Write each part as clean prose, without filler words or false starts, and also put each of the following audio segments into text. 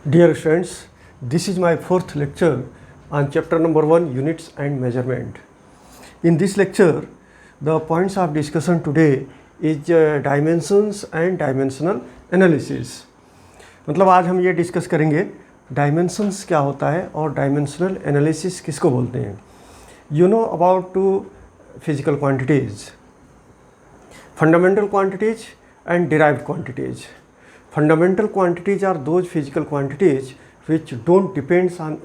Dear friends, this is my fourth lecture on chapter number 1, Units and Measurement. In this lecture, the points of discussion today is dimensions and dimensional analysis. मतलब आज हम ये discuss करेंगे dimensions क्या होता है और dimensional analysis किसको बोलते हैं. You know about two physical quantities, fundamental quantities and derived quantities. Fundamental quantities are those physical quantities which don't depend on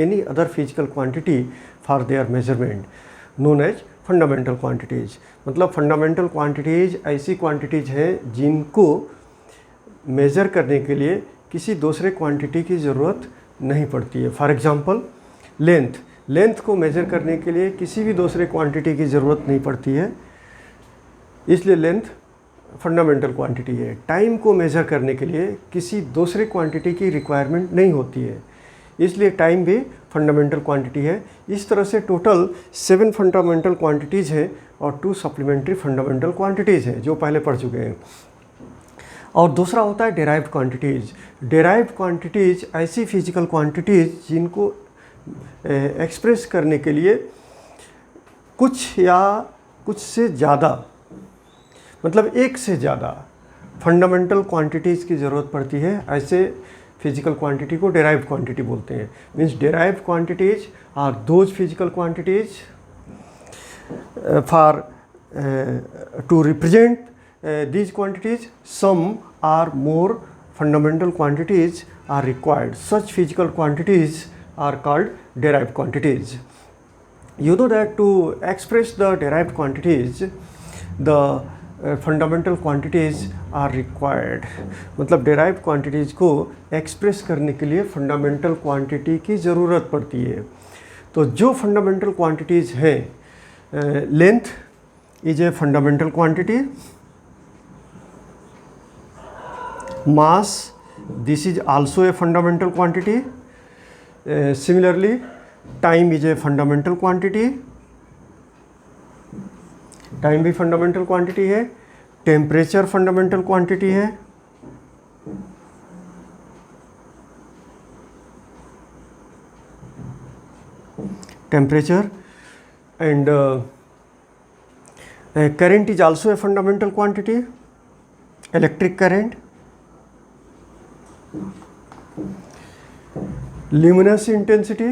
any other physical quantity for their measurement, known as fundamental quantities. मतलब fundamental quantities ऐसी quantities हैं जिनको measure करने के लिए किसी दूसरे quantity की ज़रूरत नहीं पड़ती है. फॉर एग्ज़ाम्पल लेंथ को मेज़र करने के लिए किसी भी दूसरे क्वांटिटी की ज़रूरत नहीं पड़ती है, इसलिए लेंथ फंडामेंटल क्वांटिटी है. टाइम को मेज़र करने के लिए किसी दूसरे क्वांटिटी की रिक्वायरमेंट नहीं होती है, इसलिए टाइम भी फंडामेंटल क्वांटिटी है. इस तरह से टोटल 7 फंडामेंटल क्वांटिटीज़ हैं और 2 सप्लीमेंट्री फंडामेंटल क्वांटिटीज़ हैं जो पहले पढ़ चुके हैं. और दूसरा होता है डेराइव्ड क्वांटिटीज़. डेराइव्ड क्वांटिटीज़ ऐसी फिजिकल क्वांटिटीज़ जिनको एक्सप्रेस करने के लिए कुछ या कुछ से ज़्यादा, मतलब एक से ज़्यादा फंडामेंटल क्वांटिटीज़ की ज़रूरत पड़ती है, ऐसे फिजिकल क्वांटिटी को डेराइव्ड क्वांटिटी बोलते हैं. Means derived quantities are those physical quantities for to represent these quantities, some or more fundamental quantities are required. Such physical quantities are called derived quantities. You know that to express the derived quantities, the fundamental quantities are required. मतलब derived quantities को express करने के लिए fundamental quantity की ज़रूरत पड़ती है. तो जो fundamental quantities हैं, length is a fundamental quantity. Mass, this is also a fundamental quantity. Similarly, time is a fundamental quantity. Time भी fundamental quantity है. Temperature fundamental quantity है. Temperature and current is also a fundamental quantity. Electric current. Luminous intensity,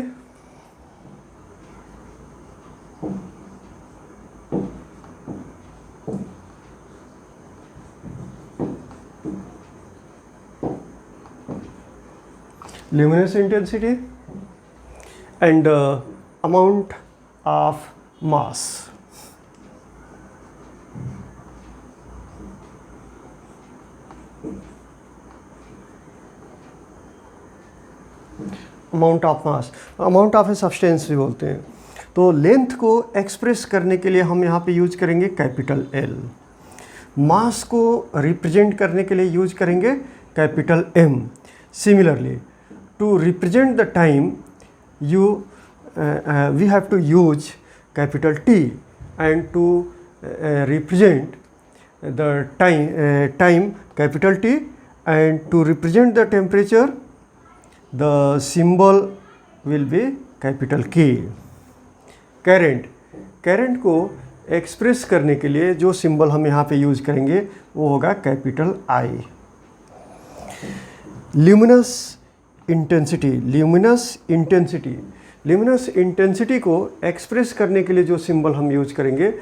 and amount of mass. Amount of mass, amount of a substance भी बोलते हैं. तो length को express करने के लिए हम यहाँ पे यूज करेंगे कैपिटल एल. मास को रिप्रेजेंट करने के लिए यूज करेंगे capital M. Similarly to represent the time we have to use capital T, and to represent the time capital T, and to represent the temperature the symbol will be capital K. Current को express करने के लिए जो symbol हम यहाँ पे use करेंगे वो होगा कैपिटल I. ल्यूमिनस इंटेंसिटी को एक्सप्रेस करने के लिए जो सिंबल हम यूज करेंगे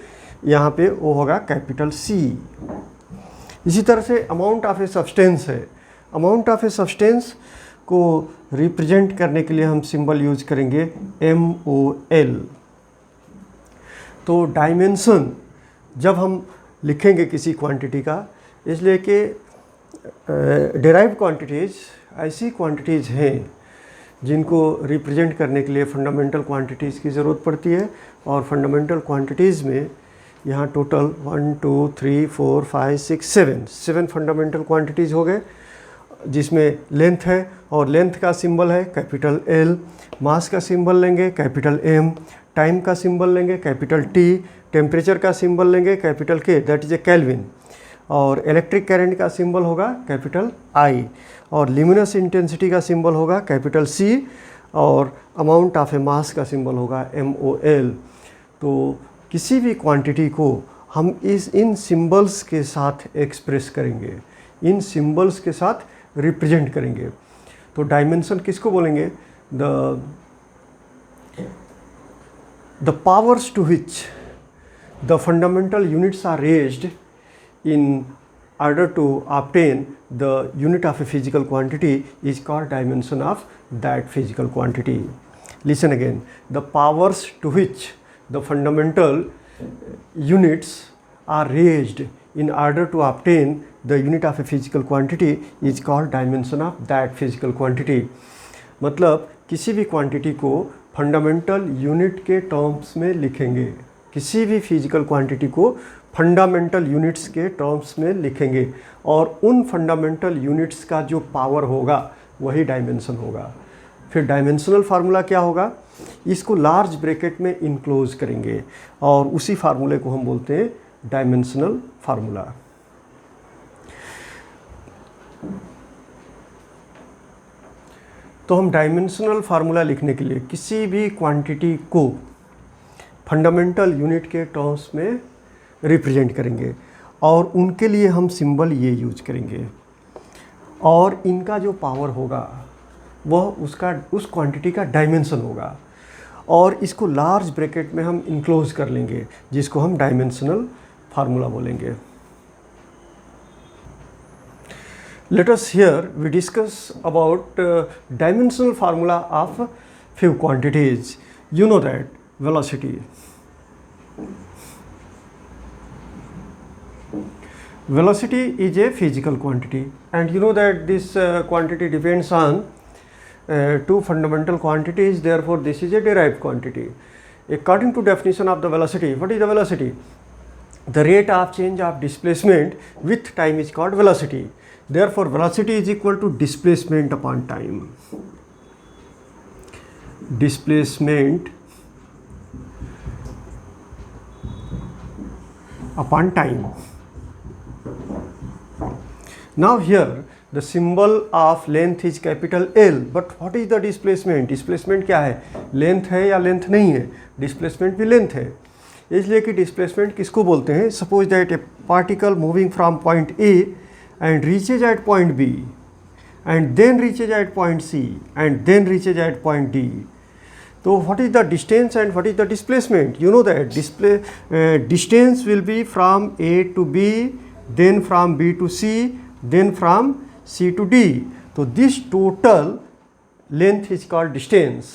यहाँ पे वो होगा कैपिटल C. इसी तरह से अमाउंट ऑफ ए सब्सटेंस है. अमाउंट ऑफ ए सब्सटेंस को रिप्रेजेंट करने के लिए हम सिंबल यूज करेंगे MOL. तो डायमेंशन जब हम लिखेंगे किसी क्वांटिटी का, इसलिए कि डेराइव्ड क्वांटिटीज़ ऐसी क्वांटिटीज़ हैं जिनको रिप्रेजेंट करने के लिए फंडामेंटल क्वांटिटीज़ की ज़रूरत पड़ती है. और फंडामेंटल क्वांटिटीज़ में यहाँ टोटल 1 2 3 4 5 6 7 फंडामेंटल क्वांटिटीज़ हो गए, जिसमें लेंथ है और लेंथ का सिंबल है कैपिटल एल. मास का सिंबल लेंगे कैपिटल एम. टाइम का सिंबल लेंगे कैपिटल टी. टेम्परेचर का सिंबल लेंगे कैपिटल के, दैट इज ए केल्विन. और इलेक्ट्रिक करंट का सिंबल होगा कैपिटल I, और ल्यूमिनस इंटेंसिटी का सिंबल होगा कैपिटल C, और अमाउंट ऑफ ए मास का सिंबल होगा MOL। तो किसी भी क्वांटिटी को हम इन सिंबल्स के साथ एक्सप्रेस करेंगे, इन सिंबल्स के साथ रिप्रेजेंट करेंगे। तो डायमेंशन किसको बोलेंगे? The powers to which the fundamental units are raised in order to obtain the unit of a physical quantity is called dimension of that physical quantity. Listen again, the powers to which the fundamental units are raised in order to obtain the unit of a physical quantity is called dimension of that physical quantity. मतलब किसी भी quantity को fundamental unit के terms में लिखेंगे, किसी भी physical quantity को फंडामेंटल यूनिट्स के टर्म्स में लिखेंगे, और उन फंडामेंटल यूनिट्स का जो पावर होगा वही डायमेंशन होगा। फिर डायमेंशनल फार्मूला क्या होगा? इसको लार्ज ब्रैकेट में इनक्लोज करेंगे और उसी फार्मूले को हम बोलते हैं डायमेंशनल फार्मूला। तो हम डायमेंशनल फार्मूला लिखने के लिए किसी भी क्वांटिटी को फंडामेंटल यूनिट के टर्म्स में रिप्रेजेंट करेंगे और उनके लिए हम सिंबल ये यूज करेंगे, और इनका जो पावर होगा वह उस क्वांटिटी का डायमेंशन होगा, और इसको लार्ज ब्रैकेट में हम इनक्लोज कर लेंगे जिसको हम डायमेंशनल फार्मूला बोलेंगे। Let us here we discuss about dimensional formula of few quantities. You know that velocity. Velocity is a physical quantity, and you know that this quantity depends on two fundamental quantities. Therefore, this is a derived quantity. According to definition of the velocity, what is the velocity? The rate of change of displacement with time is called velocity. Therefore, velocity is equal to displacement upon time. Displacement upon time. Now here the symbol of length is capital L, but what is the displacement? Displacement क्या है? Length है या length नहीं है? Displacement भी length है, इसलिए कि displacement किसको बोलते हैं? Suppose that a particle moving from point A and reaches at point B, and then reaches at point C, and then reaches at point D. So what is the distance and what is the displacement? You know that distance will be from A to B, then from B to C, then from C to D. So this total length is called distance.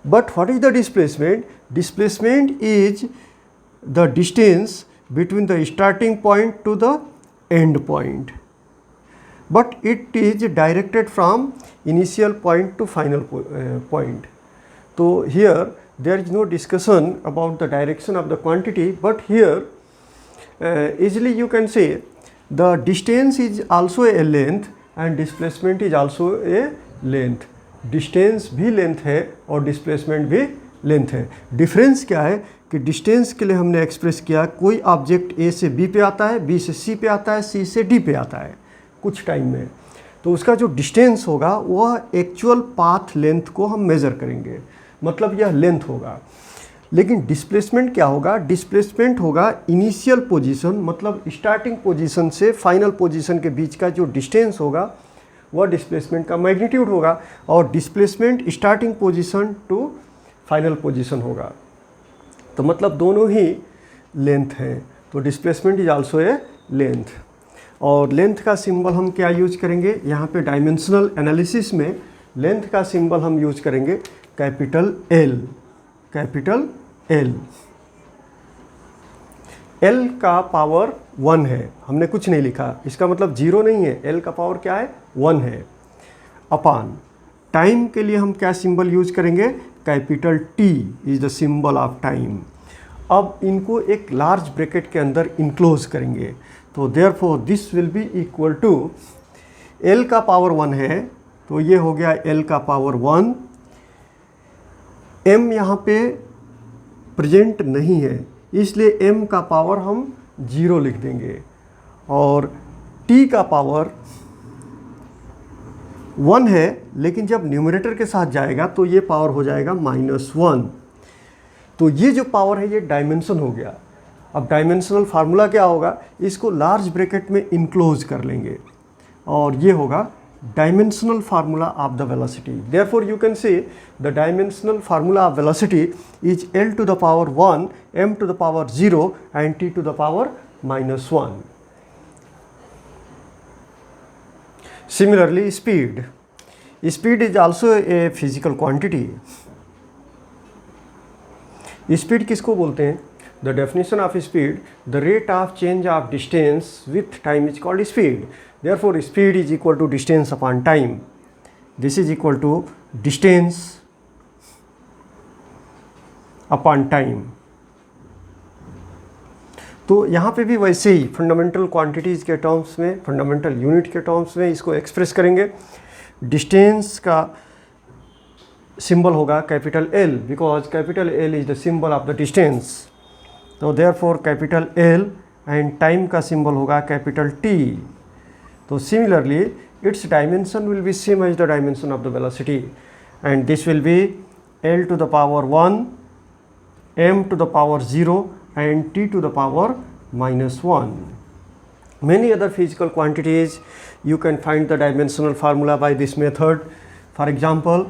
But what is the displacement? Displacement is the distance between the starting point to the end point, but it is directed from initial point to final point. So here there is no discussion about the direction of the quantity, but here easily you can say the distance is also a length and displacement is also a length. Distance भी length है और displacement भी length है। Difference क्या है कि distance के लिए हमने एक्सप्रेस किया कोई ऑब्जेक्ट ए से बी पे आता है, बी से सी पे आता है, सी से डी पे आता है कुछ टाइम में, तो उसका जो डिस्टेंस होगा वह एक्चुअल पाथ लेंथ को हम मेज़र करेंगे, मतलब यह लेंथ होगा। लेकिन डिस्प्लेसमेंट क्या होगा? डिस्प्लेसमेंट होगा इनिशियल पोजीशन, मतलब स्टार्टिंग पोजीशन से फाइनल पोजीशन के बीच का जो डिस्टेंस होगा वह डिस्प्लेसमेंट का मैग्नीट्यूड होगा, और displacement starting position to final position होगा। तो मतलब दोनों ही लेंथ हैं, तो displacement is also a length. और लेंथ का सिंबल हम क्या यूज करेंगे? यहाँ पे डायमेंशनल एनालिसिस में लेंथ का सिंबल हम यूज करेंगे capital L. Capital L, L का पावर 1 है, हमने कुछ नहीं लिखा, इसका मतलब 0 नहीं है, एल का पावर क्या है? 1 है। अपान टाइम के लिए हम क्या सिंबल यूज करेंगे? Capital T is the symbol of time. अब इनको एक लार्ज ब्रैकेट के अंदर इनक्लोज करेंगे, तो therefore this will be equal to L का पावर 1 है, तो ये हो गया एल का पावर 1। एम यहाँ पे प्रेजेंट नहीं है, इसलिए एम का पावर हम 0 लिख देंगे, और t का पावर 1 है, लेकिन जब न्यूमरेटर के साथ जाएगा तो ये पावर हो जाएगा -1। तो ये जो पावर है ये डायमेंशन हो गया। अब डायमेंशनल फार्मूला क्या होगा, इसको लार्ज ब्रैकेट में इनक्लोज कर लेंगे और ये होगा dimensional formula of the velocity. Therefore you can say the dimensional formula of velocity is L to the power 1, m to the power 0 and t to the power -1. Similarly speed. Speed is also a physical quantity. Speed किसको बोलते हैं? The definition of speed, the rate of change of distance with time is called speed. Therefore speed is equal to distance upon time. This is equal to distance upon time. तो यहाँ पे भी वैसे ही fundamental quantities के terms में, fundamental unit के terms में इसको एक्सप्रेस करेंगे। डिस्टेंस का सिंबल होगा capital L, because capital L is the symbol of the distance. तो therefore capital L and time का सिंबल होगा कैपिटल T। तो similarly it's dimension will be same as the dimension of the velocity and this will be L to the power 1, m to the power 0 and t to the power -1. Many other physical quantities you can find the dimensional formula by this method. For example,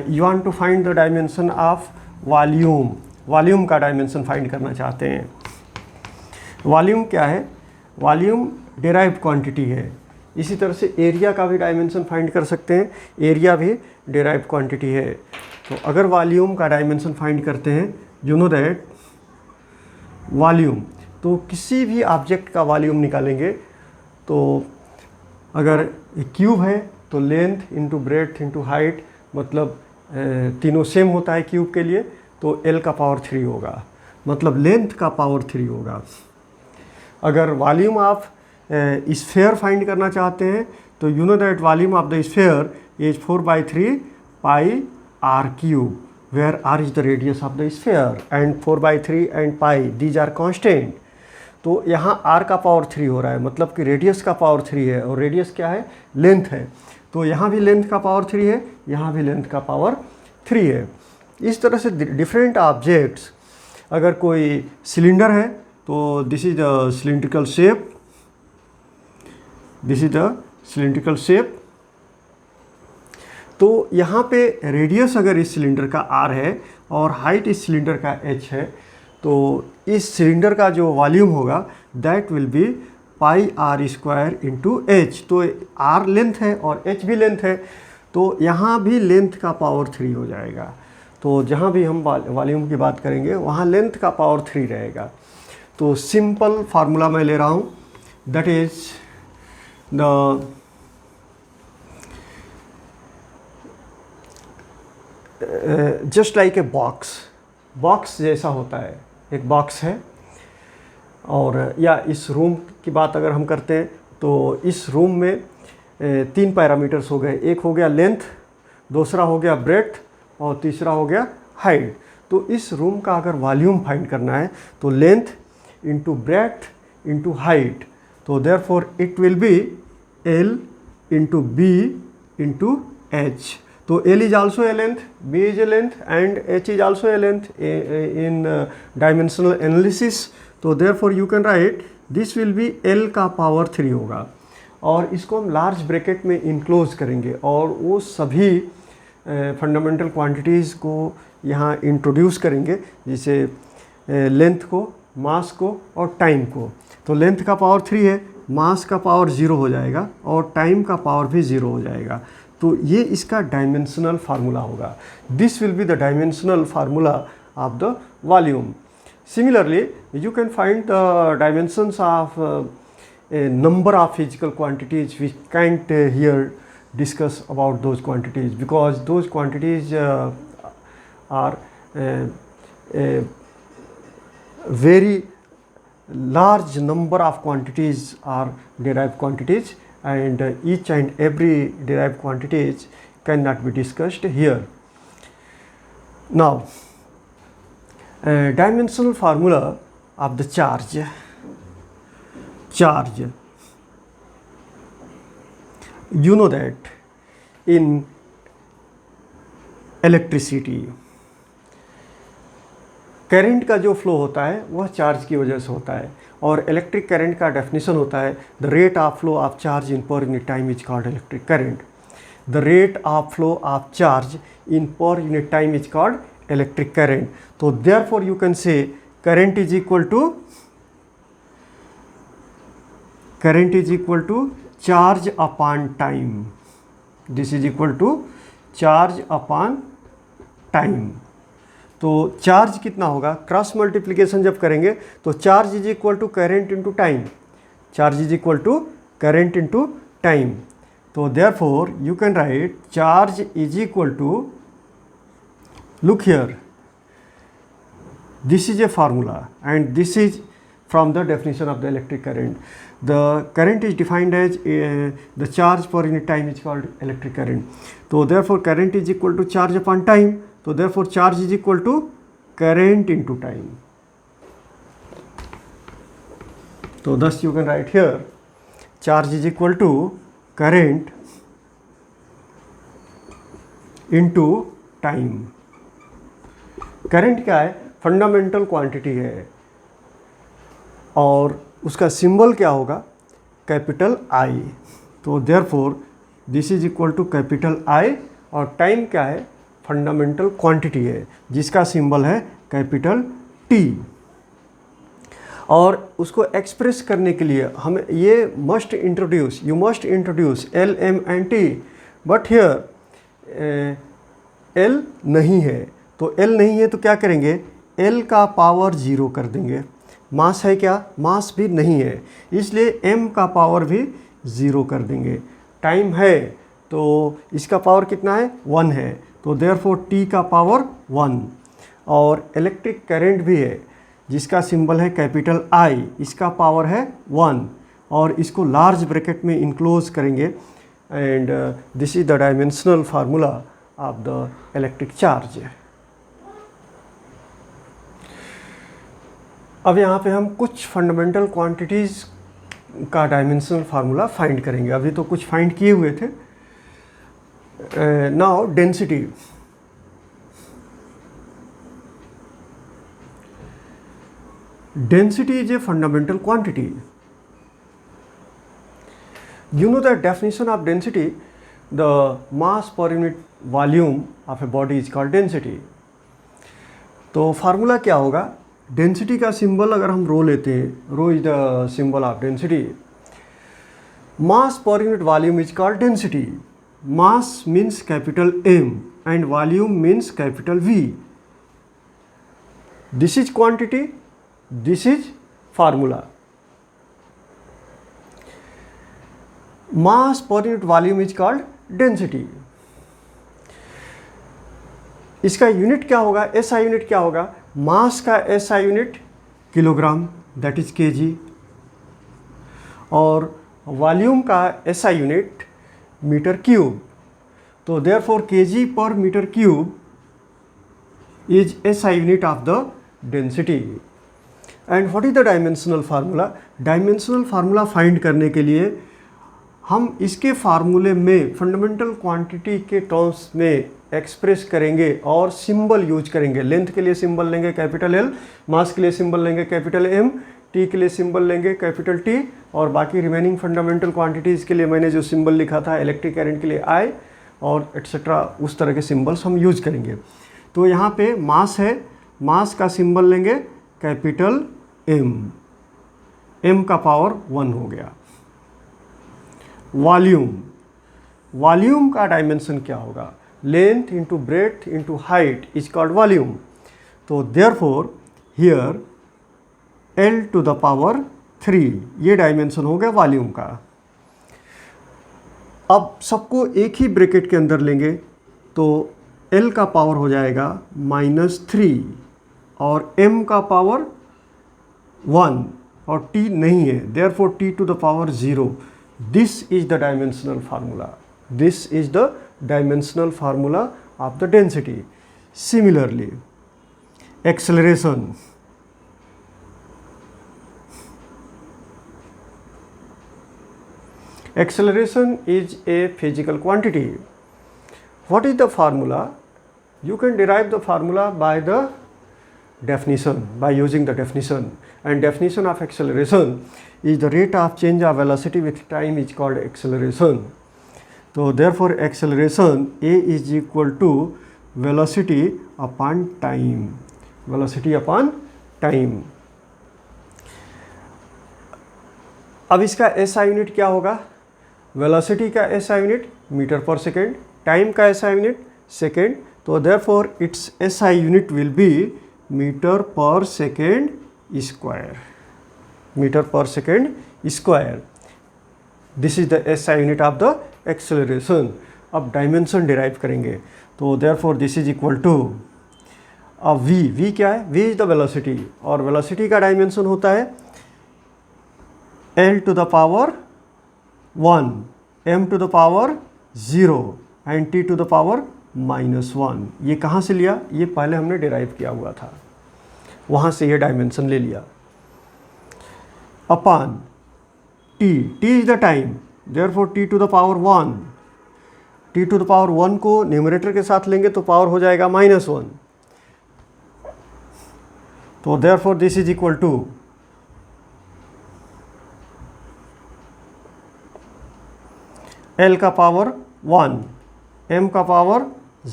you want to find the dimension of volume. Volume का dimension find करना चाहते हैं। Volume क्या है? Volume derived quantity है। इसी तरह से एरिया का भी डायमेंशन फाइंड कर सकते हैं, एरिया भी डेराइव्ड क्वांटिटी है। तो अगर वॉल्यूम का डायमेंशन फाइंड करते हैं, यू नो दैट वॉल्यूम, तो किसी भी ऑब्जेक्ट का वॉल्यूम निकालेंगे तो अगर क्यूब है तो length into breadth into height, मतलब तीनों सेम होता है क्यूब के लिए, तो L का पावर 3 होगा, मतलब लेंथ का पावर 3 होगा। अगर वॉल्यूम ऑफ स्फीयर फाइंड करना चाहते हैं तो you know that volume of the sphere is 4/3 pi r cube, where r is the radius of the sphere and 4/3 and pi these are constant. तो यहाँ r का power 3 हो रहा है, मतलब कि रेडियस का पावर 3 है, और रेडियस क्या है? लेंथ है। तो यहाँ भी लेंथ का पावर 3 है, यहाँ भी लेंथ का पावर 3 है। इस तरह से डिफरेंट ऑब्जेक्ट्स, अगर कोई सिलेंडर है तो this is the cylindrical shape, this is the cylindrical shape. तो यहाँ पे रेडियस अगर इस सिलेंडर का r है और हाइट इस सिलेंडर का h है, तो इस सिलेंडर का जो वॉल्यूम होगा that will be pi r square into h। तो r लेंथ है और h भी लेंथ है, तो यहाँ भी लेंथ का पावर 3 हो जाएगा। तो जहाँ भी हम वॉल्यूम की बात करेंगे वहाँ लेंथ का पावर 3 रहेगा। तो सिंपल फार्मूला मैं ले रहा हूँ, that is the just like a box जैसा होता है। एक बॉक्स है, और या इस रूम की बात अगर हम करते हैं तो इस रूम में 3 पैरामीटर्स हो गए। एक हो गया लेंथ, दूसरा हो गया ब्रेड्थ और तीसरा हो गया हाइट। तो इस रूम का अगर वॉल्यूम फाइंड करना है तो length into breadth into height, तो therefore it will be L into B into H। तो L is also a length, B is a length and H is also a length in dimensional analysis. तो therefore you can write this will be L का power 3 होगा, और इसको हम large bracket में enclose करेंगे और वो सभी फंडामेंटल क्वांटिटीज़ को यहाँ इंट्रोड्यूस करेंगे, जैसे लेंथ को, मास को और टाइम को। तो लेंथ का पावर 3 है, मास का पावर 0 हो जाएगा और टाइम का पावर भी 0 हो जाएगा। तो ये इसका डायमेंशनल फार्मूला होगा। This will be the dimensional formula of the volume. Similarly you can find the dimensions of a number of physical quantities. We can't here discuss about those quantities because those quantities are a very large number of quantities are derived quantities, and each and every derived quantities cannot be discussed here. Now, dimensional formula of the charge. charge. You know that in electricity current का जो flow होता है वह charge की वजह से होता है, और इलेक्ट्रिक करंट का डेफिनेशन होता है the rate of flow of charge in per unit time is called electric current. The rate of flow of charge in per unit time is called electric current. तो therefore you can say current is equal to charge upon time. This is equal to charge upon time. तो charge कितना होगा, cross multiplication जब करेंगे तो charge is equal to current into time. Charge is equal to current into time. तो therefore you can write charge is equal to, look here, this is a formula and this is from the definition of the electric current. The current is defined as the charge per unit time is called electric current. So therefore current is equal to charge upon time. So therefore charge is equal to current into time. So thus you can write here charge is equal to current into time. current क्या है, fundamental quantity है और उसका symbol क्या होगा, capital I. तो therefore this is equal to capital I, और time क्या है, फंडामेंटल क्वांटिटी है जिसका सिंबल है कैपिटल टी. और उसको एक्सप्रेस करने के लिए हमें ये you must introduce L M and T. But here L नहीं है, तो एल नहीं है तो क्या करेंगे, एल का पावर 0 कर देंगे. मास है क्या, मास भी नहीं है, इसलिए m का पावर भी 0 कर देंगे. टाइम है तो इसका पावर कितना है, 1 है, तो देयरफॉर t का पावर 1. और इलेक्ट्रिक करंट भी है जिसका सिंबल है कैपिटल I, इसका पावर है 1, और इसको लार्ज ब्रैकेट में इनक्लोज करेंगे. And this is the dimensional formula of the electric charge. अब यहाँ पे हम कुछ फंडामेंटल क्वांटिटीज़ का डायमेंशनल फार्मूला फाइंड करेंगे. अभी तो कुछ फाइंड किए हुए थे. Now density. Density is a fundamental quantity. You know the definition of density, the mass per unit volume of a body is called density. तो फार्मूला क्या होगा, डेंसिटी का सिंबल अगर हम रो लेते हैं, rho is the symbol of density. Mass per unit volume is called density. Mass means capital M एंड volume means capital V. This is quantity, this is formula. Mass per unit volume is called density. इसका unit क्या होगा, SI unit क्या होगा, mass का SI unit kilogram, that is kg, और volume का SI unit metre cube. तो therefore kg per metre cube is SI unit of the density. And what is the dimensional formula. Dimensional formula find करने के लिए हम इसके फार्मूले में फंडामेंटल क्वांटिटी के टर्म्स में एक्सप्रेस करेंगे और सिंबल यूज करेंगे. लेंथ के लिए सिंबल लेंगे कैपिटल L, मास के लिए सिंबल लेंगे कैपिटल M, T के लिए सिंबल लेंगे कैपिटल T, और बाकी रिमेनिंग फंडामेंटल क्वांटिटीज़ के लिए मैंने जो सिंबल लिखा था इलेक्ट्रिक करंट के लिए I और एट्सेट्रा, उस तरह के सिंबल्स हम यूज करेंगे. तो यहाँ पे मास है, मास का सिंबल लेंगे कैपिटल M, M का पावर 1 हो गया. वॉल्यूम, वॉल्यूम का डायमेंशन क्या होगा, length into breadth into height is called volume. तो therefore here L to the power 3, ये डायमेंशन हो गया वॉल्यूम का. अब सबको एक ही ब्रैकेट के अंदर लेंगे तो L का पावर हो जाएगा -3 और M का पावर 1 और T नहीं है, therefore T to the power 0. This is the dimensional formula. This is the dimensional formula of the density. Similarly, acceleration. Acceleration is a physical quantity. What is the formula? You can derive the formula by the definition, by using the definition. And definition of acceleration is the rate of change of velocity with time is called acceleration. So therefore acceleration A is equal to velocity upon time. Velocity upon time. अब इसका SI unit क्या होगा? Velocity का SI unit metre पर second, time का SI unit second. तो therefore it's SI unit will be metre पर second square. Metre पर second square. This is the SI unit of the acceleration. अब dimension derive करेंगे. तो therefore this is equal to, अब v क्या है? v is the velocity, और velocity का डायमेंशन होता है L to the power 1, m to the power 0 and t to the power -1. ये कहाँ से लिया? ये पहले हमने डिराइव किया हुआ था, वहाँ से ये डायमेंशन ले लिया. Upon t is the time, therefore t to the power 1. t to the power 1 को न्यूमरेटर के साथ लेंगे तो पावर हो जाएगा -1. तो therefore this is equal to L का पावर 1, M का पावर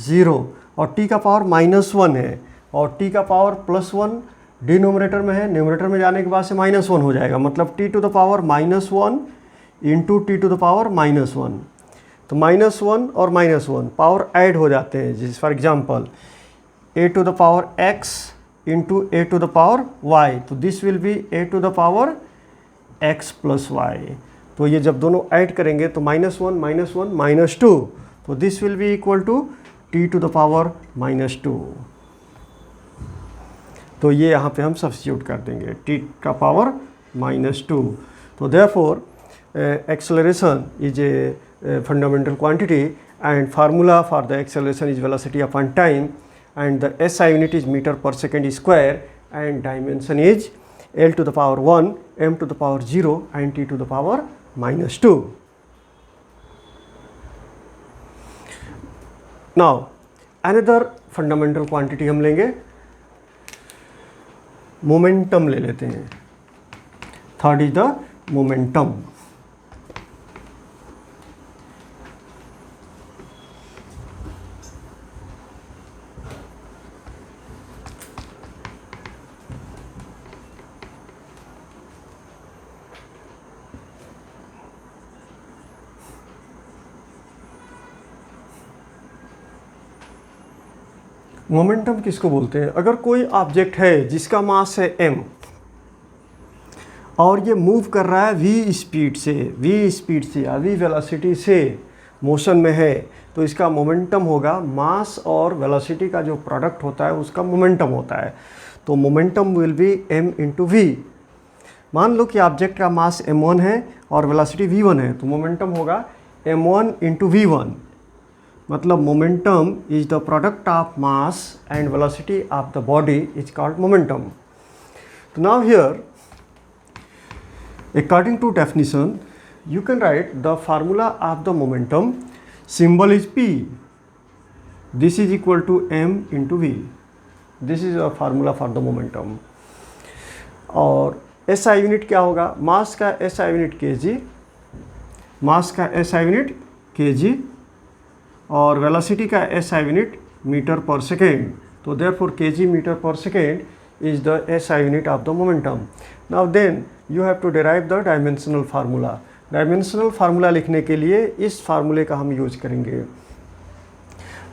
0 और T का पावर -1 है, और T का पावर +1 डिनोमिनेटर में है, न्यूमरेटर में जाने के बाद से -1 हो जाएगा. मतलब t to the power -1 into T to the power -1. तो -1 और -1 पावर ऐड हो जाते हैं. जैसे for example a to the power x into a to the power y. तो this will be a to the power x + y. तो ये जब दोनों ऐड करेंगे तो -1 -1 -2. तो this will be equal to t to the power -2. तो ये यहाँ पे हम सब्स्टिट्यूट कर देंगे t का पावर -2. तो therefore acceleration is a fundamental quantity and formula for the acceleration is velocity upon time and the SI unit is metre पर second square and dimension is L to the power 1, M to the power 0 and T to the power -2. Now another fundamental quantity हम लेंगे, momentum ले लेते हैं. Third is the momentum. Momentum किसको बोलते हैं? अगर कोई ऑब्जेक्ट है जिसका मास है m और ये मूव कर रहा है v स्पीड से या v वेलोसिटी से मोशन में है, तो इसका मोमेंटम होगा मास और वेलोसिटी का जो प्रोडक्ट होता है उसका मोमेंटम होता है. तो momentum will be m into V. मान लो कि ऑब्जेक्ट का मास m1 है और वेलोसिटी v1 है, तो मोमेंटम होगा m1 इंटू v1. मतलब momentum is the product of mass and velocity of the body is called momentum. तो now here according to definition you can write the formula of the momentum. Symbol is p. This is equal to m into v. This is a formula for the momentum. और SI unit क्या होगा? Mass का SI unit kg, mass का SI unit kg और velocity का SI unit metre पर second. तो therefore kg metre पर second is the SI unit of the momentum. Now then you have to derive the dimensional formula. Dimensional formula लिखने के लिए इस फार्मूले का हम यूज करेंगे.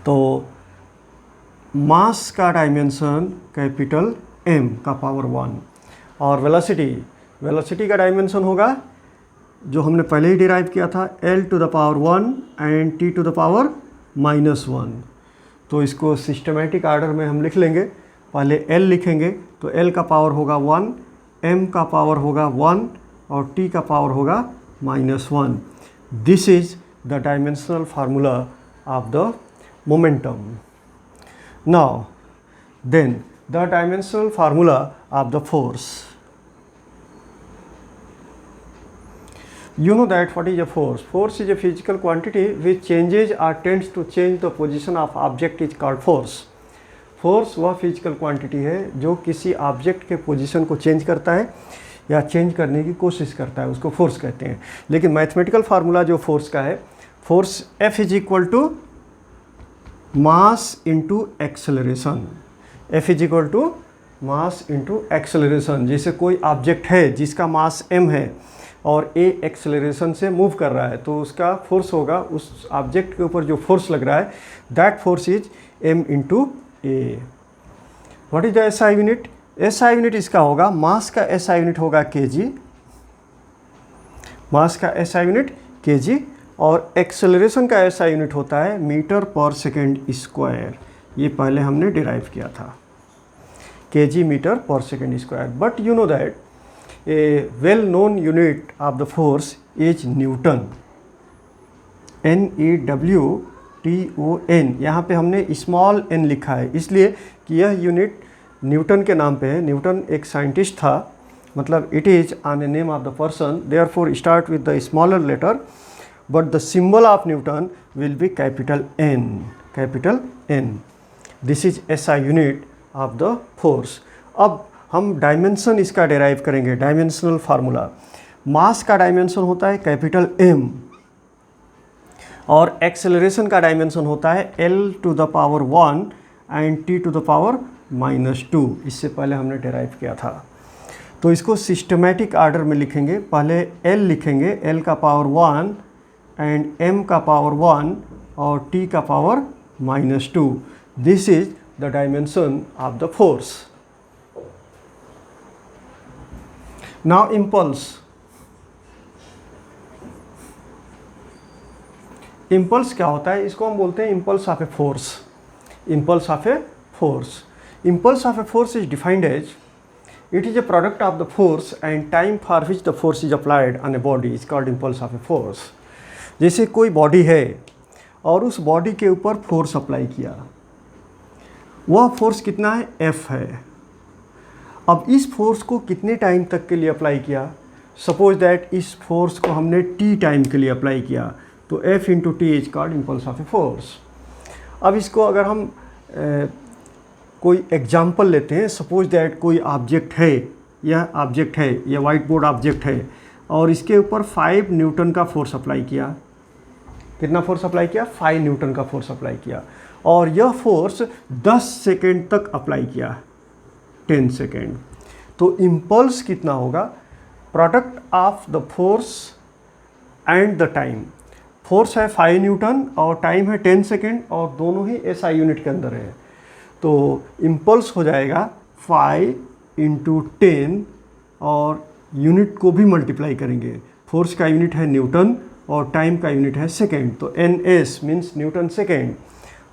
तो मास का डायमेंशन कैपिटल M का पावर 1 और वेलोसिटी का डायमेंशन होगा जो हमने पहले ही डिराइव किया था L to the power 1 and T to the power -1. तो इसको सिस्टमेटिक आर्डर में हम लिख लेंगे. पहले L लिखेंगे तो L का पावर होगा 1, M का पावर होगा 1 और T का पावर होगा -1. This is the dimensional formula of the momentum. Now then the dimensional formula of the force. You know that what is a force? Force is a physical quantity which changes or tends to change the position of object is called force. Force वह physical quantity है जो किसी object के position को change करता है या change करने की कोशिश करता है, उसको फोर्स कहते हैं। लेकिन मैथमेटिकल फार्मूला जो फोर्स का है, force F is equal to mass into acceleration. F is equal to mass into acceleration. जैसे कोई ऑब्जेक्ट है जिसका मास m है और a एक्सेलरेशन से मूव कर रहा है, तो उसका फोर्स होगा, उस ऑब्जेक्ट के ऊपर जो फोर्स लग रहा है, that force is m into A. What is the SI unit? SI unit इसका होगा, मास का एसआई यूनिट होगा kg, मास का एसआई यूनिट kg, और एक्सेलरेशन का एसआई यूनिट होता है मीटर पर सेकेंड स्क्वायर। ये पहले हमने डिराइव किया था, kg मीटर पर second square. But you know that A well known unit of the force is Newton, NEWTON। यहाँ पे हमने स्मॉल n लिखा है इसलिए कि यह यूनिट न्यूटन के नाम पे है। न्यूटन एक साइंटिस्ट था, मतलब it is on a name of the person, therefore start with the smaller letter, but the symbol of Newton will be capital N, capital N। This is SI unit of the force. अब हम dimension इसका derive करेंगे, dimensional formula. मास का dimension होता है capital M और acceleration का dimension होता है L to the power 1 and T to the power -2। इससे पहले हमने डेराइव किया था। तो इसको सिस्टमेटिक आर्डर में लिखेंगे। पहले L लिखेंगे, L का पावर 1 एंड M का पावर 1 और T का power -2। This is the dimension of the force. Now impulse. Impulse क्या होता है? इसको हम बोलते हैं impulse of a force. Impulse of a force. Impulse of a force is defined as it is a product of the force and time for which the force is applied on a body is called impulse of a force. जैसे कोई body है और उस body के ऊपर force apply किया, वह force कितना है? F है। अब इस फोर्स को कितने टाइम तक के लिए अप्लाई किया? सपोज दैट इस फोर्स को हमने T टाइम के लिए अप्लाई किया, तो F into T is called impulse of a force. अब इसको अगर हम कोई एग्जाम्पल लेते हैं, सपोज दैट कोई ऑब्जेक्ट है, यह ऑब्जेक्ट है, यह वाइट बोर्ड ऑब्जेक्ट है और इसके ऊपर 5 न्यूटन का फोर्स अप्लाई किया। कितना फोर्स अप्लाई किया? 5 न्यूटन का फोर्स अप्लाई किया और यह फोर्स 10 सेकेंड तक अप्लाई किया, 10 सेकेंड। तो इम्पल्स कितना होगा? Product of the force and the time. Force है 5 न्यूटन और टाइम है 10 सेकेंड और दोनों ही SI यूनिट के अंदर है। तो इम्पल्स हो जाएगा 5 इंटू 10 और यूनिट को भी मल्टीप्लाई करेंगे। फोर्स का यूनिट है न्यूटन और टाइम का यूनिट है सेकेंड, तो NS मीन्स न्यूटन सेकेंड,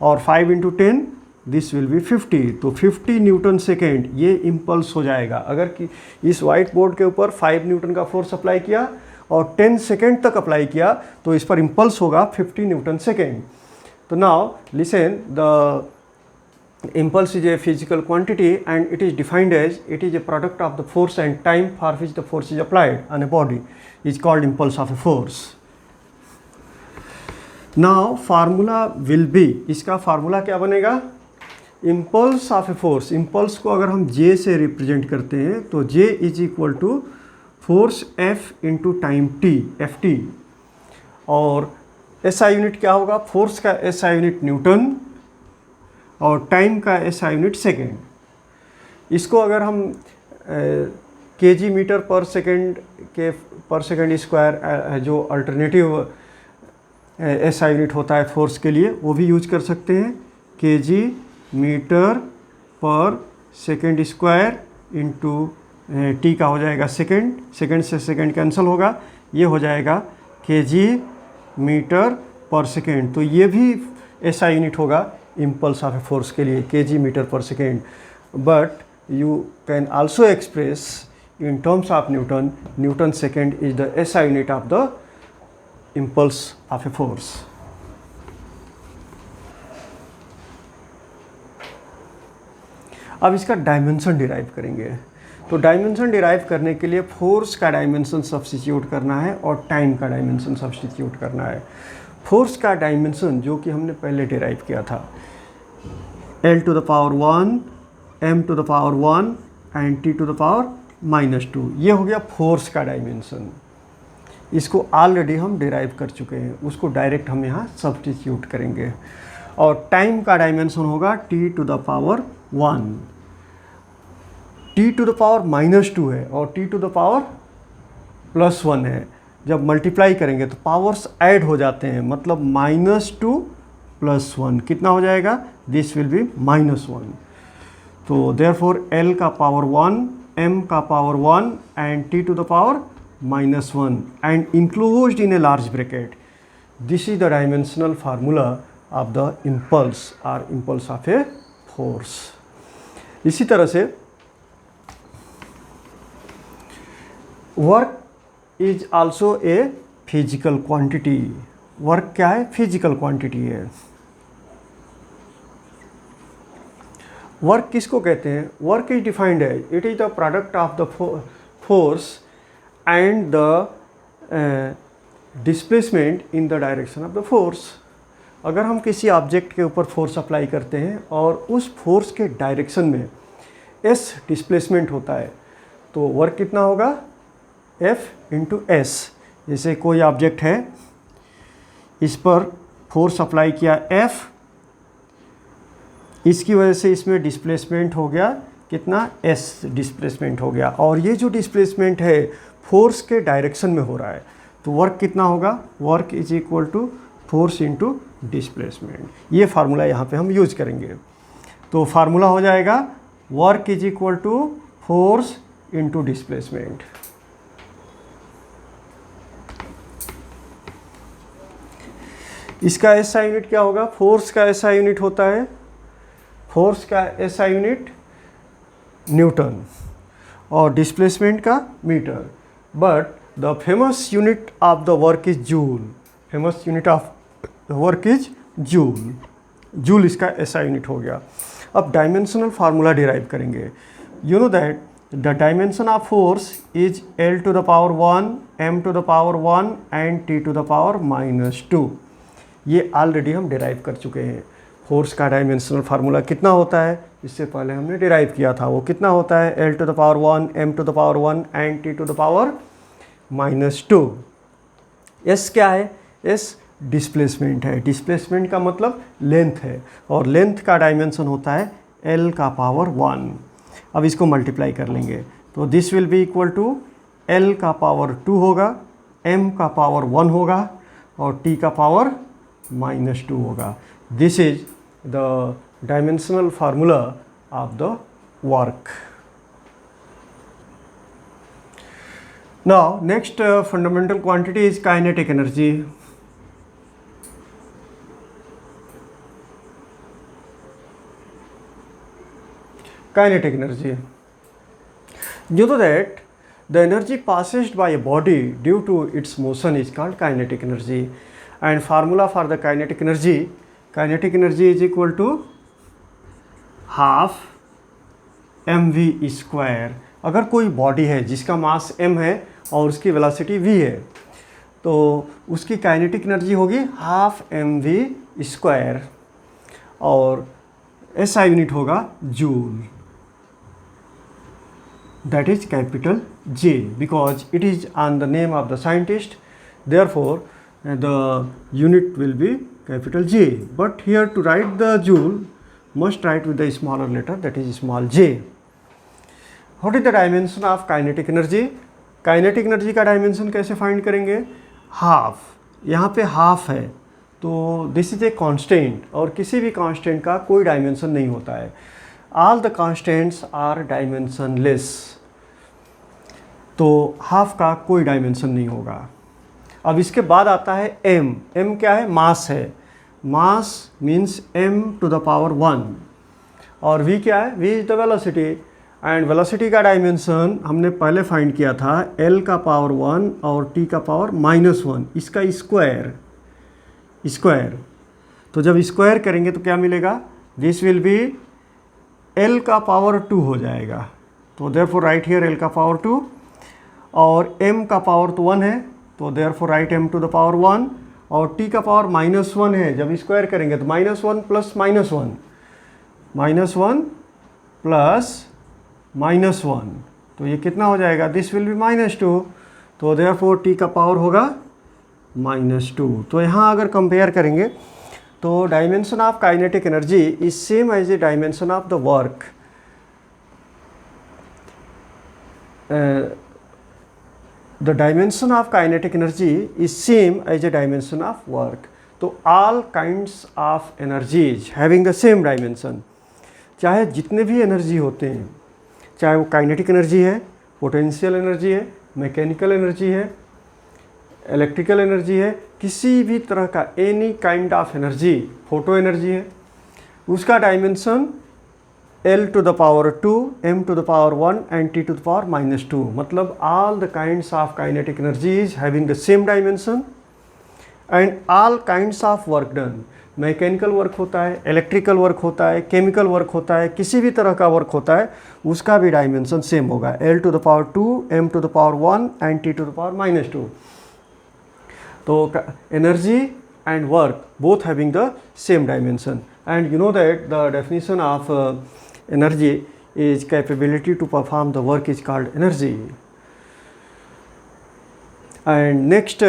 और 5 इंटू 10 दिस विल बी 50, तो 50 न्यूटन सेकेंड ये इम्पल्स हो जाएगा। अगर कि इस वाइट बोर्ड के ऊपर 5 न्यूटन का फोर्स अप्लाई किया और 10 सेकेंड तक अप्लाई किया तो इस पर इम्पल्स होगा 50 न्यूटन सेकेंड। तो now listen, the impulse is a physical quantity and it is defined as it is a product of the force and time for which the force is applied on a body is called impulse of a force. Now formula will be, इसका formula क्या बनेगा? impulse of a force, impulse को अगर हम J से represent करते हैं तो J is equal to force F into time T, FT, और SI यूनिट क्या होगा? फोर्स का SI यूनिट न्यूटन और टाइम का SI यूनिट सेकेंड। इसको अगर हम kg मीटर पर सेकेंड के पर सेकेंड स्क्वायर जो अल्टरनेटिव SI यूनिट होता है फोर्स के लिए, वो भी यूज कर सकते हैं। kg मीटर पर सेकेंड स्क्वायर इंटू T का हो जाएगा सेकेंड, सेकेंड से सेकेंड कैंसिल होगा, ये हो जाएगा kg मीटर पर सेकेंड। तो ये भी SI यूनिट होगा impulse of a force के लिए, kg मीटर पर second. But you can also express in terms of Newton, Newton second is the SI unit of the impulse of a force. अब इसका dimension derive करेंगे। तो dimension derive करने के लिए फोर्स का डायमेंशन सब्स्टिट्यूट करना है और टाइम का डायमेंशन सब्स्टिट्यूट करना है। फोर्स का डायमेंशन जो कि हमने पहले डिराइव किया था, L to the power 1, M to the power 1 and T to the power -2, ये हो गया फोर्स का डायमेंशन। इसको ऑलरेडी हम डिराइव कर चुके हैं, उसको डायरेक्ट हम यहाँ सब्स्टिट्यूट करेंगे। और टाइम का डायमेंशन होगा T to the power 1, T to the power -2 है और T to the power +1 है। जब मल्टीप्लाई करेंगे तो पावर्स ऐड हो जाते हैं, मतलब -2 + 1 कितना हो जाएगा, दिस विल बी -1। तो देयरफॉर L का पावर 1, M का power 1 and T to the power -1 and enclosed in a large bracket. This is the dimensional formula of the impulse or impulse of a force. इसी तरह से work is also a physical quantity. Work क्या है, physical quantity है। Work किसको कहते हैं, work is defined है, it is the product of the force and the displacement in the direction of the force. अगर हम किसी ऑब्जेक्ट के ऊपर फोर्स अप्लाई करते हैं और उस फोर्स के डायरेक्शन में एस डिस्प्लेसमेंट होता है तो वर्क कितना होगा, F इंटू एस। जैसे कोई ऑब्जेक्ट है, इस पर फोर्स अप्लाई किया F, इसकी वजह से इसमें डिस्प्लेसमेंट हो गया कितना, S डिस्प्लेसमेंट हो गया। और ये जो डिस्प्लेसमेंट है फोर्स के डायरेक्शन में हो रहा है, तो वर्क कितना होगा, work is equal to force into displacement. ये फार्मूला यहाँ पे हम यूज करेंगे। तो फार्मूला हो जाएगा work is equal to force into displacement. इसका एसआई यूनिट क्या होगा, फोर्स का एसआई यूनिट होता है, फोर्स का एसआई यूनिट न्यूटन और डिस्प्लेसमेंट का metre. But the famous unit of the work is joule, famous unit of the work is joule. Joule इसका एसआई यूनिट हो गया। अब डायमेंशनल फार्मूला डिराइव करेंगे। You know that the dimension of force is L to the power 1, M to the power 1 and T to the power -2। ये already हम derive कर चुके हैं। फोर्स का डायमेंशनल फार्मूला कितना होता है, इससे पहले हमने डिराइव किया था, वो कितना होता है, L to the power 1, M to the power 1 and T to the power -2। S क्या है, S डिस्प्लेसमेंट है। डिस्प्लेसमेंट का मतलब लेंथ है और लेंथ का डायमेंशन होता है L का पावर 1। अब इसको मल्टीप्लाई कर लेंगे तो this will be equal to L का पावर 2 होगा, M का पावर 1 होगा और T का पावर -2 होगा। This is the dimensional formula of the work. Now next fundamental quantity is kinetic energy. Kinetic energy. You know that the energy passed by a body due to its motion is called kinetic energy. And formula for the kinetic energy is equal to half mv square. अगर कोई body है जिसका मास m है और उसकी velocity v है तो उसकी काइनेटिक एनर्जी होगी हाफ mv स्क्वायर और SI यूनिट होगा joule. That is capital J because it is on the name of the scientist, therefore the unit will be capital J. But here to write the joule must write with the smaller letter, that is small j. What is the dimension of kinetic energy? Kinetic energy का dimension कैसे find करेंगे, half. यहाँ पे half है तो this is a constant और किसी भी कांस्टेंट का कोई डायमेंशन नहीं होता है। All the constants are dimensionless, तो हाफ का कोई डायमेंशन नहीं होगा। अब इसके बाद आता है m। m क्या है, मास है। Mass means m to the power 1 और v क्या है, v is the velocity and velocity का डायमेंशन हमने पहले फाइंड किया था l का पावर 1 और t का पावर -1, इसका स्क्वायर। तो जब स्क्वायर करेंगे तो क्या मिलेगा, दिस विल बी l का पावर 2 हो जाएगा तो देयरफॉर राइट हियर l का पावर 2, और m का पावर तो 1 है, तो therefore right m to the power 1, और t का पावर -1 है, जब स्क्वायर करेंगे तो -1 प्लस -1, -1 प्लस -1, तो ये कितना हो जाएगा, दिस विल बी -2, तो देयरफॉर t का पावर होगा -2। तो यहाँ अगर कंपेयर करेंगे तो dimension of kinetic energy is same as a dimension of the work. The dimension of kinetic energy is same as the dimension of work. तो all kinds of energies having the same dimension, चाहे जितने भी energy होते हैं, चाहे वो kinetic energy है, potential energy है, मैकेनिकल एनर्जी है, इलेक्ट्रिकल एनर्जी है, किसी भी तरह का any kind of energy, photo energy है, उसका dimension L to the power 2, M to the power 1 and T to the power -2, मतलब all the kinds of kinetic energies having the same dimension and all kinds of work done, mechanical work होता है, electrical work होता है, chemical work होता है, किसी भी तरह का वर्क होता है, उसका भी डायमेंशन सेम होगा, L to the power 2, M to the power 1 and T to the power -2। तो energy and work both having the same dimension, and you know that the definition of energy is capability to perform the work is called energy। And next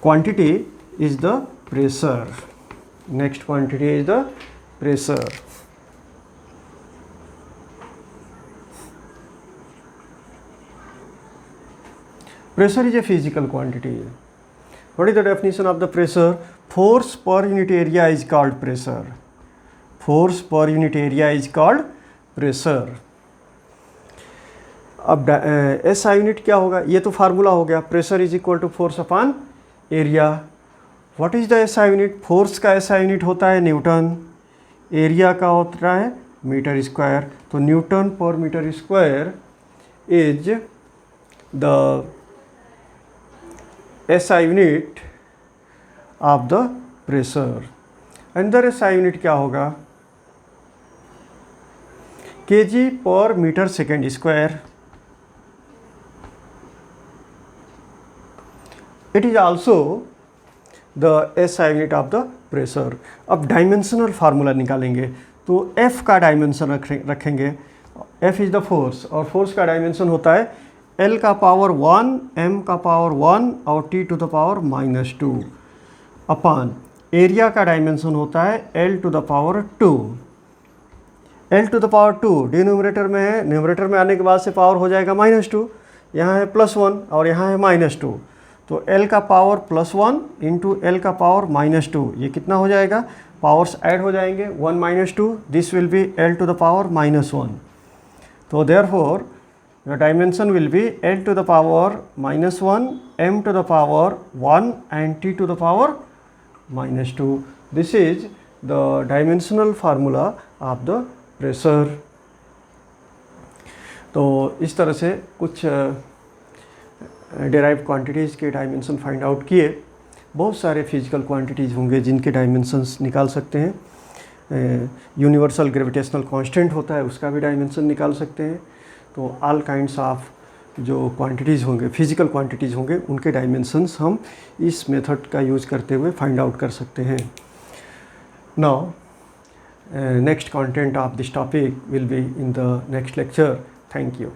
quantity is the pressure। Next quantity is the pressure। Pressure is a physical quantity। What is the definition of the pressure? Force per unit area is called pressure। Force per unit area is called pressure। अब SI unit क्या होगा, ये तो formula हो गया, pressure is equal to force upon area. What is the SI unit? Force का SI unit होता है न्यूटन, एरिया का होता है मीटर स्क्वायर, तो newton per metre square is the SI unit of the pressure. अंदर SI यूनिट क्या होगा, kg per metre second square. It is also the SI unit of the pressure. अब dimensional formula निकालेंगे, तो F का dimension रखेंगे, F is the force, और force का डायमेंशन होता है L का पावर 1, M का पावर 1 और T to the power -2 upon area का डायमेंशन होता है L to the power 2। L to the power 2 denominator में है, न्यूमरेटर में आने के बाद से पावर हो जाएगा -2, यहाँ है +1 और यहाँ है -2, तो L का पावर +1 इंटू L का पावर -2, ये कितना हो जाएगा, पावर्स ऐड हो जाएंगे, 1 -2, this will be L to the power -1। तो therefore the dimension will be L to the power -1, M to the power 1 and T to the power -2। This is the dimensional formula of the pressure। तो इस तरह से कुछ derived quantities के dimension find out किए। बहुत सारे physical quantities होंगे जिनके डायमेंशंस निकाल सकते हैं। यूनिवर्सल ग्रेविटेशनल कांस्टेंट होता है, उसका भी डायमेंशन निकाल सकते हैं। तो ऑल काइंड्स ऑफ जो क्वांटिटीज़ होंगे, फिजिकल क्वांटिटीज़ होंगे, उनके डायमेंशंस हम इस मेथड का यूज़ करते हुए फाइंड आउट कर सकते हैं। Now next content of this topic will be in the next lecture. Thank you.